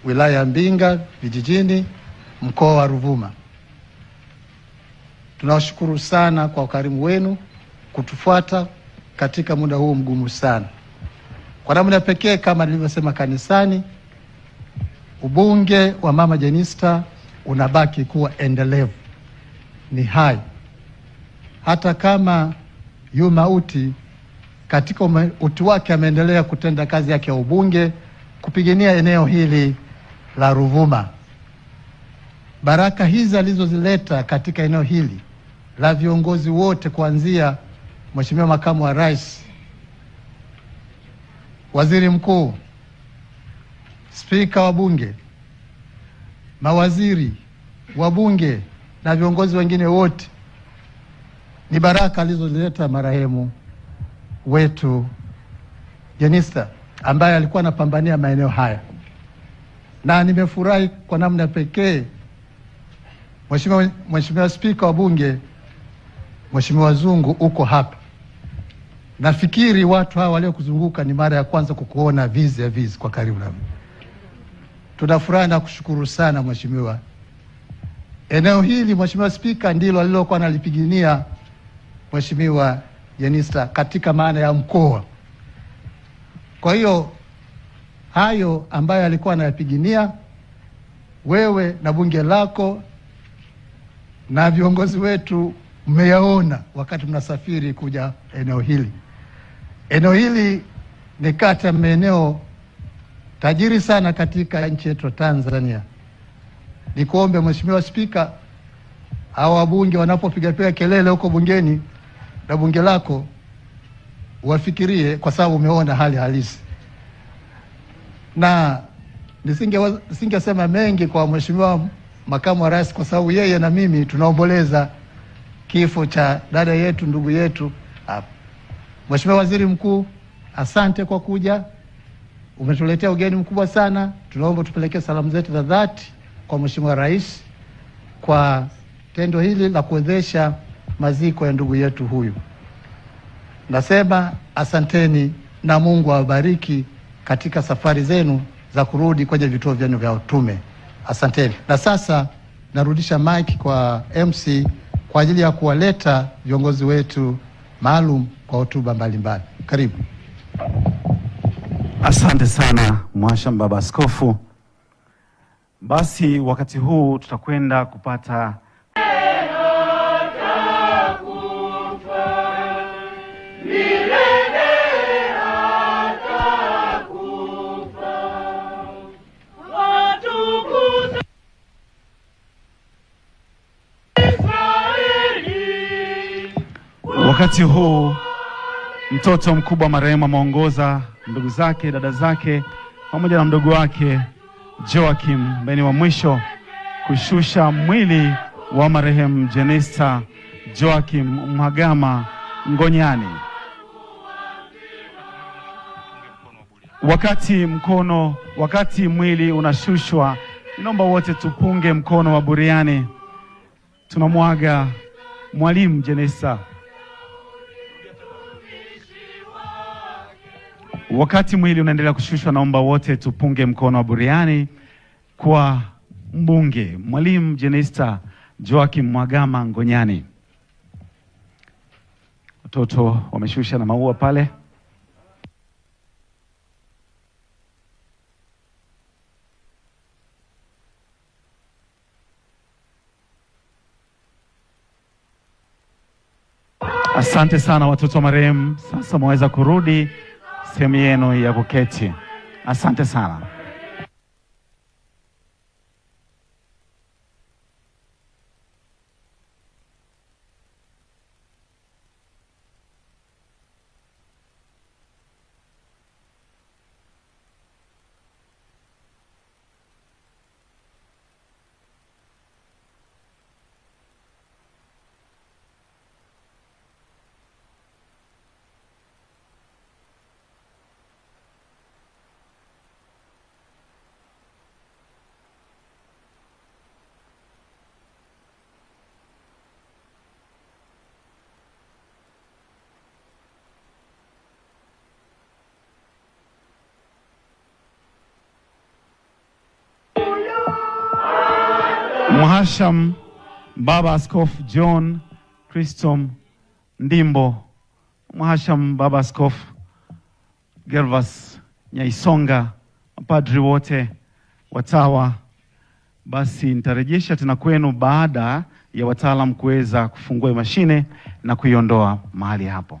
wilaya ya Mbinga vijijini, mkoa wa Ruvuma. Tunawashukuru sana kwa ukarimu wenu kutufuata katika muda huu mgumu sana. Kwa namna pekee, kama nilivyosema kanisani, ubunge wa Mama Jenista unabaki kuwa endelevu, ni hai. Hata kama yu mauti, katika utu wake ameendelea kutenda kazi yake ya ubunge, kupigania eneo hili la Ruvuma. Baraka hizi alizozileta katika eneo hili la viongozi wote, kuanzia Mheshimiwa Makamu wa Rais, Waziri Mkuu, Spika wa Bunge, mawaziri, wabunge na viongozi wengine wote, ni baraka alizozileta marehemu wetu Jenista, ambaye alikuwa anapambania maeneo haya. Na nimefurahi kwa namna pekee Mheshimiwa Spika wa Bunge, Mheshimiwa Zungu, uko hapa. Nafikiri watu hawa waliokuzunguka ni mara ya kwanza kukuona vizi kwa karibu nami. Tunafurahi na kushukuru sana Mheshimiwa. Eneo hili Mheshimiwa Spika ndilo alilokuwa analipigania Mheshimiwa Jenista katika maana ya mkoa. Kwa hiyo hayo ambayo alikuwa anayapigania, wewe na bunge lako na viongozi wetu mmeyaona wakati mnasafiri kuja eneo hili. Eneo hili ni kati ya maeneo tajiri sana katika nchi yetu Tanzania. Nikuombe Mheshimiwa Spika, hao wabunge wanapopiga kelele huko bungeni na bunge lako, wafikirie, kwa sababu umeona hali halisi. Na nisingesema mengi kwa Mheshimiwa Makamu wa Rais, kwa sababu yeye na mimi tunaomboleza kifo cha dada yetu, ndugu yetu. Mheshimiwa Waziri Mkuu, asante kwa kuja. Umetuletea ugeni mkubwa sana. Tunaomba tupelekee salamu zetu za dhati kwa Mheshimiwa Rais kwa tendo hili la kuwezesha maziko ya ndugu yetu huyu. Nasema asanteni na Mungu awabariki katika safari zenu za kurudi kwenye vituo vyenu vya utume. Asanteni. Na sasa narudisha mic kwa MC kwa ajili ya kuwaleta viongozi wetu maalum kwa hotuba mbalimbali. Karibu. Asante sana Mhashamu Baba Askofu. Basi wakati huu tutakwenda kupata wakati huu mtoto mkubwa marehemu ameongoza ndugu zake, dada zake pamoja na mdogo wake Joachim ambaye ni wa mwisho kushusha mwili wa marehemu Jenista Joachim Mhagama Ngonyani. Wakati mwili unashushwa, naomba wote tupunge mkono wa buriani. Tunamwaga Mwalimu Jenista. Wakati mwili unaendelea kushushwa, naomba wote tupunge mkono wa buriani kwa mbunge Mwalimu Jenista Joachim Mhagama Ngonyani. Watoto wameshusha na maua pale. Asante sana watoto wa marehemu. Sasa mwaweza kurudi sehemu yenu ya kuketi. Asante sana. Mhasham Baba Askofu John Chrysostom Ndimbo, Mhasham Baba Askofu Gervas Nyaisonga, mapadri wote, watawa. Basi nitarejesha tena kwenu baada ya wataalamu kuweza kufungua mashine na kuiondoa mahali hapo.